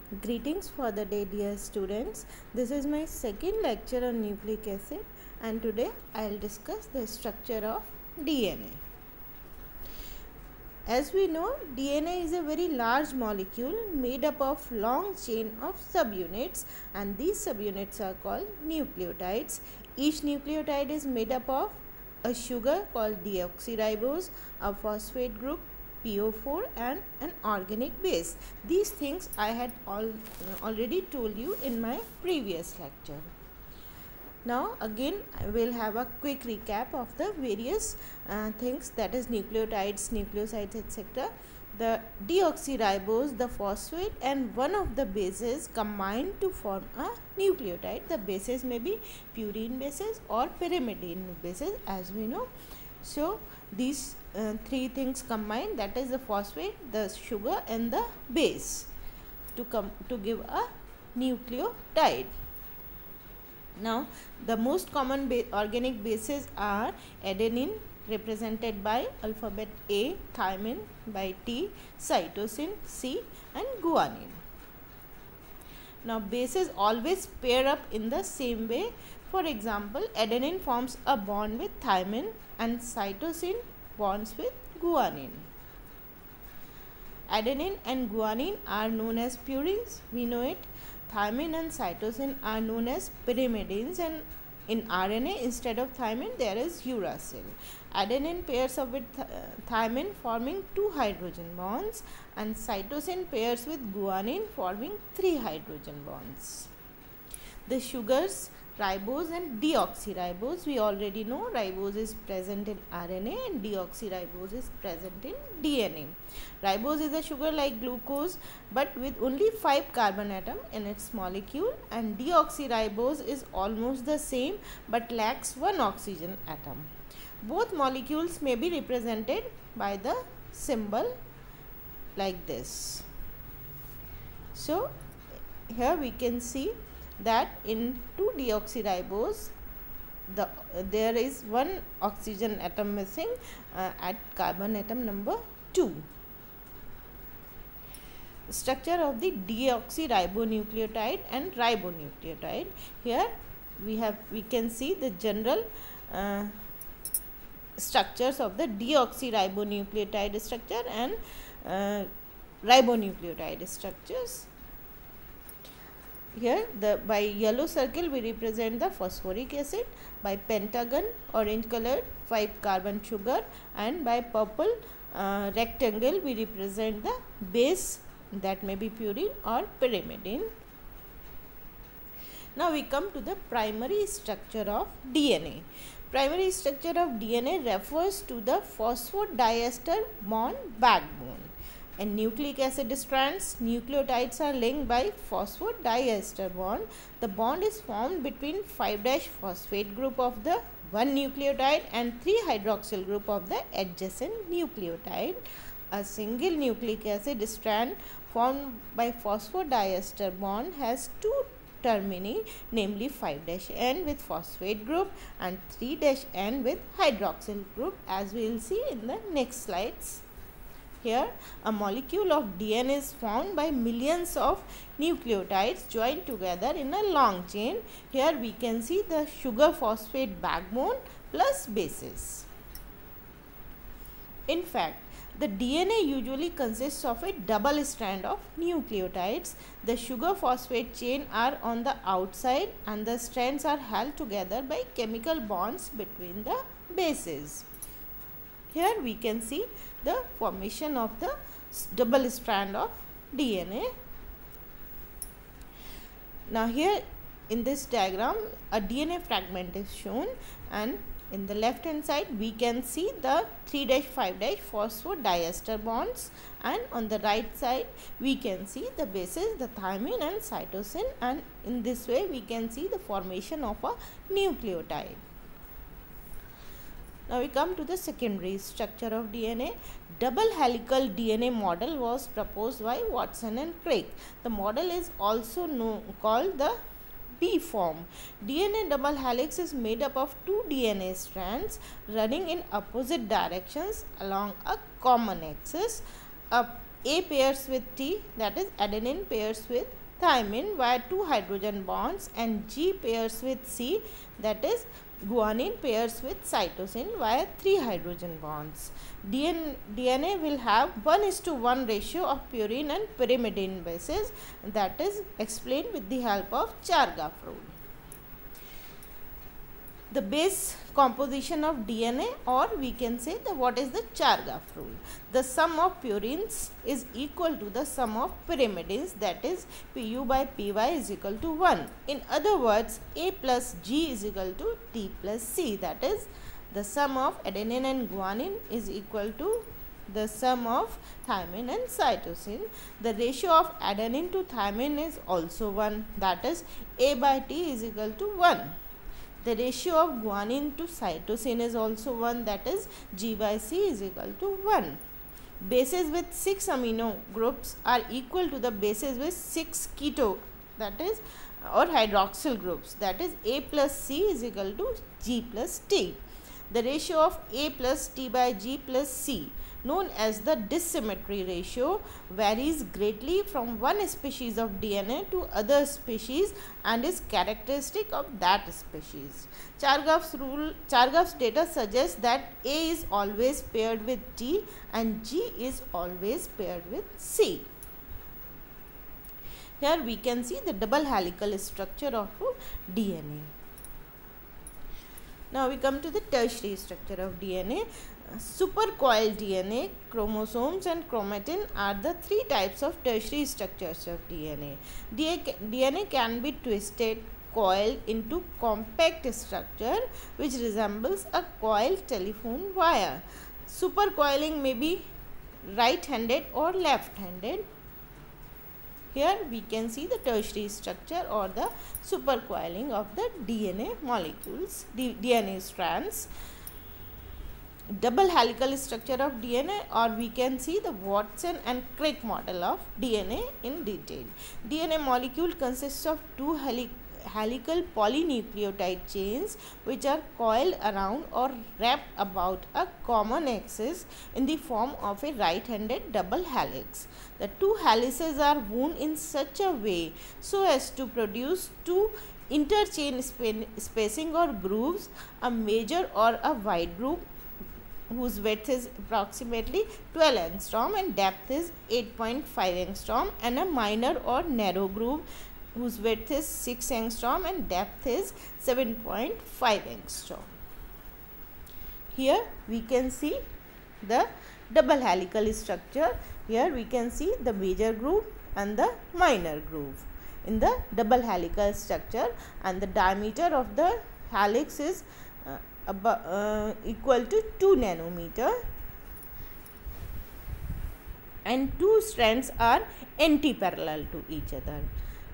Greetings for the day, dear students. This is my second lecture on nucleic acid, and today I will discuss the structure of DNA. As we know, DNA is a very large molecule made up of long chain of subunits, and these subunits are called nucleotides. Each nucleotide is made up of a sugar called deoxyribose, a phosphate group PO4, and an organic base. These things I had already told you in my previous lecture. Now again I will have a quick recap of the various things, that is nucleotides, nucleosides, etc. The deoxyribose, the phosphate, and one of the bases combine to form a nucleotide. The bases may be purine bases or pyrimidine bases, as we know. So these three things combine, that is the phosphate, the sugar, and the base, to give a nucleotide. Now the most common organic bases are adenine, represented by alphabet A, thymine by T, cytosine C, and guanine. Now bases always pair up in the same way. For example, adenine forms a bond with thymine and cytosine bonds with guanine. Adenine and guanine are known as purines, we know it. Thymine and cytosine are known as pyrimidines, and in RNA instead of thymine there is uracil. Adenine pairs up with thymine forming 2 hydrogen bonds, and cytosine pairs with guanine forming 3 hydrogen bonds. The sugars ribose and deoxyribose, we already know ribose is present in RNA and deoxyribose is present in DNA. Ribose is a sugar like glucose but with only 5 carbon atom in its molecule, and deoxyribose is almost the same but lacks 1 oxygen atom. Both molecules may be represented by the symbol like this. So here we can see that in 2-deoxyribose there is 1 oxygen atom missing at carbon atom number 2. Structure of the deoxyribonucleotide and ribonucleotide. Here we can see the general structures of the deoxyribonucleotide structure and ribonucleotide structures. Here by yellow circle we represent the phosphoric acid, by pentagon orange colored 5 carbon sugar, and by purple rectangle we represent the base, that may be purine or pyrimidine. Now we come to the primary structure of DNA. Primary structure of DNA refers to the phosphodiester bond backbone. In nucleic acid strands, nucleotides are linked by phosphodiester bond. The bond is formed between 5' group of the one nucleotide and 3-hydroxyl group of the adjacent nucleotide. A single nucleic acid strand formed by phosphodiester bond has 2 termini, namely 5'N with phosphate group and 3'N with hydroxyl group, as we will see in the next slides. Here a molecule of DNA is formed by millions of nucleotides joined together in a long chain. Here we can see the sugar phosphate backbone plus bases. In fact, the DNA usually consists of a double strand of nucleotides. The sugar phosphate chain are on the outside and the strands are held together by chemical bonds between the bases. Here we can see the formation of the double strand of DNA. Now here in this diagram a DNA fragment is shown, and in the left hand side we can see the 3'5' phosphodiester bonds, and on the right side we can see the bases, the thymine and cytosine, and in this way we can see the formation of a nucleotide. Now we come to the secondary structure of DNA. Double helical DNA model was proposed by Watson and Crick. The model is also called the B form. DNA double helix is made up of 2 DNA strands running in opposite directions along a common axis. A A pairs with T, that is adenine pairs with thymine via 2 hydrogen bonds, and G pairs with C, that is guanine pairs with cytosine via 3 hydrogen bonds. DNA will have 1:1 ratio of purine and pyrimidine bases, that is explained with the help of Chargaff rule. The base composition of DNA, or we can say what is the Chargaff rule. The sum of purines is equal to the sum of pyrimidines, that is Pu by Py is equal to 1. In other words, A plus G is equal to T plus C, that is the sum of adenine and guanine is equal to the sum of thymine and cytosine. The ratio of adenine to thymine is also 1, that is A by T is equal to 1. The ratio of guanine to cytosine is also 1, that is G by C is equal to 1. Bases with 6 amino groups are equal to the bases with 6 keto, that is or hydroxyl groups, that is A plus C is equal to G plus T. The ratio of A plus T by G plus C, known as the dissymmetry ratio, varies greatly from one species of DNA to other species and is characteristic of that species. Chargaff's data suggests that A is always paired with T and G is always paired with C. Here we can see the double helical structure of DNA. Now we come to the tertiary structure of DNA. Supercoiled DNA, chromosomes and chromatin are the 3 types of tertiary structures of DNA. DNA can be twisted, coiled into compact structure which resembles a coiled telephone wire. Supercoiling may be right-handed or left-handed. Here we can see the tertiary structure or the supercoiling of the DNA molecules, DNA strands. Double helical structure of DNA, or we can see the Watson and Crick model of DNA in detail. DNA molecule consists of 2 helical polynucleotide chains which are coiled around or wrapped about a common axis in the form of a right-handed double helix. The 2 helices are wound in such a way so as to produce 2 interchain spacing or grooves, a major or a wide groove whose width is approximately 12 angstrom and depth is 8.5 angstrom, and a minor or narrow groove whose width is 6 angstrom and depth is 7.5 angstrom. Here we can see the double helical structure. Here we can see the major groove and the minor groove in the double helical structure, and the diameter of the helix is equal to 2 nanometer, and 2 strands are anti-parallel to each other.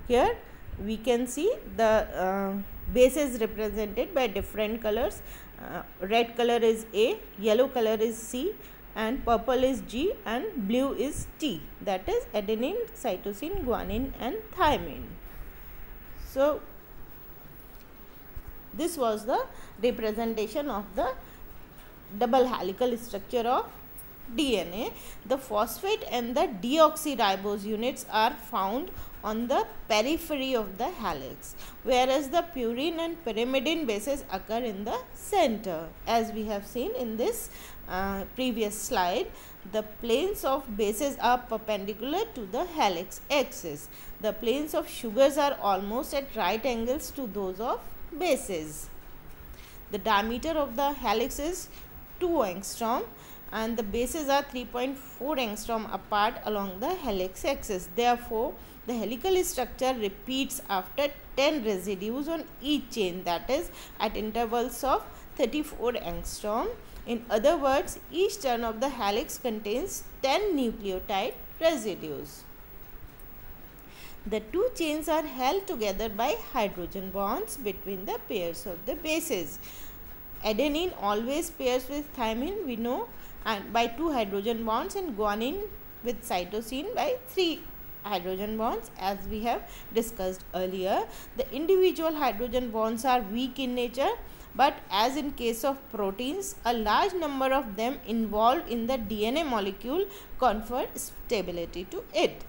Here we can see the bases represented by different colors. Red color is A, yellow color is C, and purple is G, and blue is T, that is adenine, cytosine, guanine and thymine. So this was the representation of the double helical structure of DNA. The phosphate and the deoxyribose units are found on the periphery of the helix, whereas the purine and pyrimidine bases occur in the center. As we have seen in this previous slide, the planes of bases are perpendicular to the helix axis. The planes of sugars are almost at right angles to those of bases. The diameter of the helix is 2 angstrom and the bases are 3.4 angstrom apart along the helix axis. Therefore, the helical structure repeats after 10 residues on each chain, that is at intervals of 34 angstrom. In other words, each turn of the helix contains 10 nucleotide residues. The 2 chains are held together by hydrogen bonds between the pairs of the bases. Adenine always pairs with thymine, we know, and by 2 hydrogen bonds, and guanine with cytosine by 3 hydrogen bonds, as we have discussed earlier. The individual hydrogen bonds are weak in nature but as in case of proteins, a large number of them involved in the DNA molecule confer stability to it.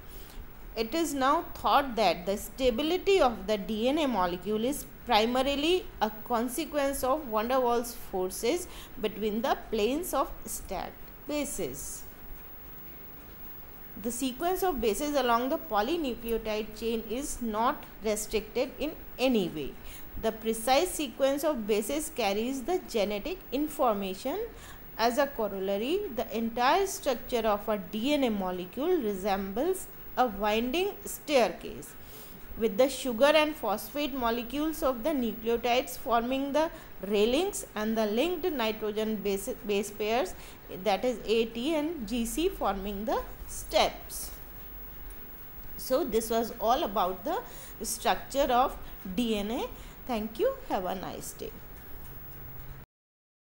It is now thought that the stability of the DNA molecule is primarily a consequence of van der Waals forces between the planes of stacked bases. The sequence of bases along the polynucleotide chain is not restricted in any way. The precise sequence of bases carries the genetic information. As a corollary, the entire structure of a DNA molecule resembles a winding staircase, with the sugar and phosphate molecules of the nucleotides forming the railings and the linked nitrogen base pairs, that is AT and GC, forming the steps. So this was all about the structure of DNA. Thank you. Have a nice day.